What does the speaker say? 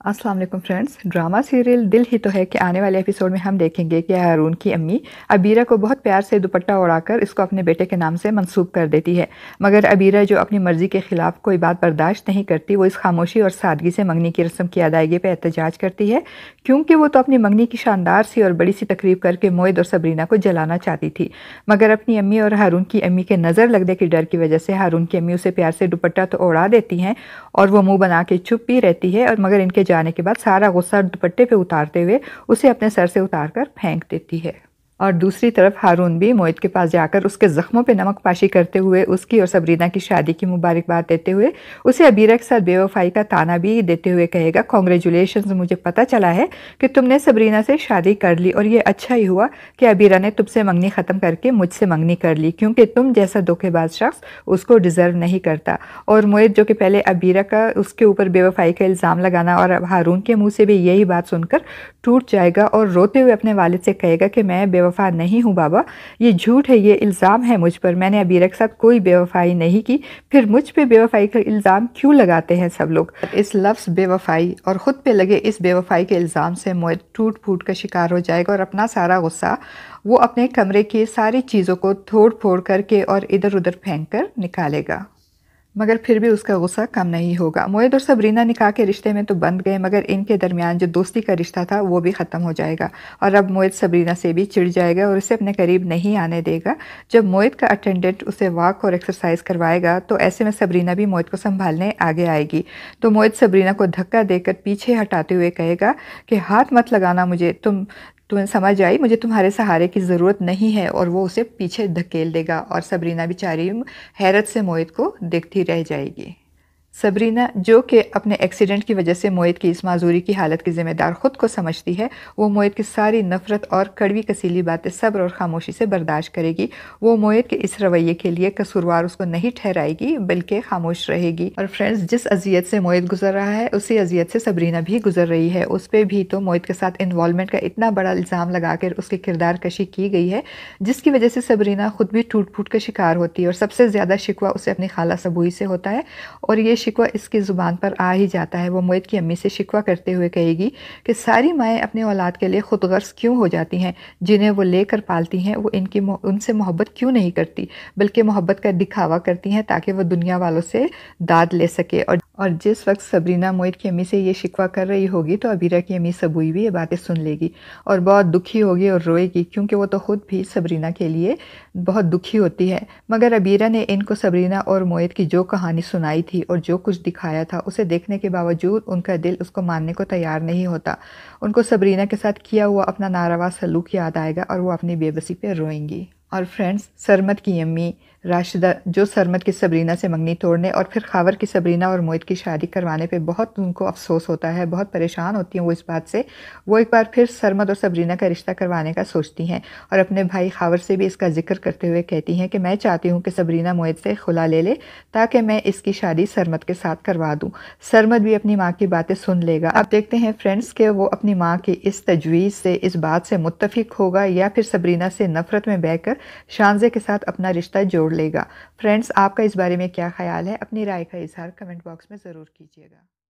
अस्सलाम वालेकुम friends. Drama serial दिल ही तो है कि आने वाले एपिसोड में हम देखेंगे कि हारून की अम्मी अबीरा को बहुत प्यार से दुपट्टा ओढ़ाकर इसको अपने बेटे के नाम से मंसूब कर देती है। मगर अबीरा जो अपनी मर्जी के खिलाफ कोई बात बर्दाश्त नहीं करती, वो इस खामोशी और सादगी से मंगनी की रस्म की अदायगी पर एहतजाज करती है, क्योंकि वो तो अपनी मंगनी की शानदार सी और बड़ी सी तकरीब करके मोहित और सबरीना को जलाना चाहती थी। मगर अपनी अम्मी और हारून की अम्मी के नज़र लगने के डर की वजह से हारून की अम्मी उसे प्यार से दुपट्टा तो ओढ़ा देती हैं और वो मुंह बना के चुप भी रहती है, और मगर इनके जाने के बाद सारा गुस्सा दुपट्टे पे उतारते हुए उसे अपने सर से उतारकर फेंक देती है। और दूसरी तरफ हारून भी मोहित के पास जाकर उसके ज़ख्मों पे नमक पाशी करते हुए उसकी और सबरीना की शादी की मुबारकबाद देते हुए उसे अबीरा के साथ बेवफाई का ताना भी देते हुए कहेगा, कॉन्ग्रेचुलेशंस, मुझे पता चला है कि तुमने सबरीना से शादी कर ली और ये अच्छा ही हुआ कि अबीरा ने तुमसे मंगनी ख़त्म करके मुझसे मंगनी कर ली, क्योंकि तुम जैसा धोखेबाज शख्स उसको डिज़र्व नहीं करता। और मोहित जो कि पहले अबीरा का उसके ऊपर बेवफाई का इल्ज़ाम लगाना और अब हारून के मुँह से भी यही बात सुनकर टूट जाएगा और रोते हुए अपने वालिद से कहेगा कि मैं बेवफा नहीं हूँ बाबा, ये झूठ है, ये इल्ज़ाम है मुझ पर, मैंने अबीरा के साथ कोई बेवफाई नहीं की, फिर मुझ पे बेवफाई का इल्ज़ाम क्यों लगाते हैं सब लोग। इस लफ्ज़ बेवफाई और ख़ुद पे लगे इस बेवफाई के इल्ज़ाम से मोहित टूट फूट का शिकार हो जाएगा और अपना सारा गुस्सा वो अपने कमरे की सारी चीज़ों को तोड़ फोड़ करके और इधर उधर फेंक कर निकालेगा। मगर फिर भी उसका गुस्सा कम नहीं होगा। मोहित और सबरीना निकाह के रिश्ते में तो बंध गए, मगर इनके दरमियान जो दोस्ती का रिश्ता था वो भी ख़त्म हो जाएगा। और अब मोहित सबरीना से भी चिढ़ जाएगा और उसे अपने करीब नहीं आने देगा। जब मोहित का अटेंडेंट उसे वॉक और एक्सरसाइज करवाएगा तो ऐसे में सबरीना भी मोहित को संभालने आगे आएगी। तो मोहित सबरीना को धक्का देकर पीछे हटाते हुए कहेगा कि हाथ मत लगाना मुझे, तुम्हें समझ आई, मुझे तुम्हारे सहारे की ज़रूरत नहीं है, और वो उसे पीछे धकेल देगा और सबरीना बेचारी हैरत से मोहित को देखती रह जाएगी। सबरीना जो कि अपने एक्सीडेंट की वजह से मोहित की इस माजूरी की हालत की ज़िम्मेदार ख़ुद को समझती है, वो मोहित की सारी नफ़रत और कड़वी कसीली बातें सब्र और खामोशी से बर्दाश्त करेगी। वो मोहित के इस रवैये के लिए कसूरवार उसको नहीं ठहराएगी, बल्कि खामोश रहेगी। और फ्रेंड्स, जिस अजियत से मोहित गुजर रहा है उसी अजियत से सबरीना भी गुजर रही है। उस पर भी तो मोहित के साथ इन्वॉल्वमेंट का इतना बड़ा इल्ज़ाम लगा कर उसकी किरदार कशी की गई है, जिसकी वजह से सबरीना खुद भी टूट फूट का शिकार होती है। और सबसे ज़्यादा शिकवा उसे अपनी खाला सबूई से होता है, और ये शिकवा इसकी ज़ुबान पर आ ही जाता है। वो मोहित की अम्मी से शिकवा करते हुए कहेगी कि सारी माएँ अपने औलाद के लिए खुद गर्ज क्यों हो जाती हैं, जिन्हें वो लेकर पालती हैं, वो उनसे मोहब्बत क्यों नहीं करती, बल्कि मोहब्बत का दिखावा करती हैं ताकि वो दुनिया वालों से दाद ले सके। और जिस वक्त सबरीना मोहित की अम्मी से ये शिकवा कर रही होगी तो अबीरा की अम्मी सबूई भी ये बातें सुन लेगी और बहुत दुखी होगी और रोएगी, क्योंकि वो तो ख़ुद भी सबरीना के लिए बहुत दुखी होती है। मगर अबीरा ने इनको सबरीना और मोहित की जो कहानी सुनाई थी और जो कुछ दिखाया था, उसे देखने के बावजूद उनका दिल उसको मानने को तैयार नहीं होता। उनको सबरीना के साथ किया हुआ अपना नारवा सलूक याद आएगा और वो अपनी बेबसी पे रोएंगी। और फ्रेंड्स, सरमद की अम्मी राशिदा जो सरमद की सबरीना से मंगनी तोड़ने और फिर खावर की सबरीना और मोहित की शादी करवाने पे बहुत उनको अफसोस होता है, बहुत परेशान होती हैं वो इस बात से। वो एक बार फिर सरमद और सबरीना का रिश्ता करवाने का सोचती हैं और अपने भाई खावर से भी इसका जिक्र करते हुए कहती हैं कि मैं चाहती हूँ कि सबरीना मोहित से खुला ले ले ताकि मैं इसकी शादी सरमद के साथ करवा दूँ। सरमद भी अपनी माँ की बातें सुन लेगा। अब देखते हैं फ्रेंड्स कि वो अपनी माँ की इस तजवीज़ से, इस बात से मुत्तफिक होगा या फिर सबरीना से नफ़रत में बहकर शानज़े के साथ अपना रिश्ता जोड़ लेगा। फ्रेंड्स, आपका इस बारे में क्या ख्याल है? अपनी राय का इज़हार कमेंट बॉक्स में ज़रूर कीजिएगा।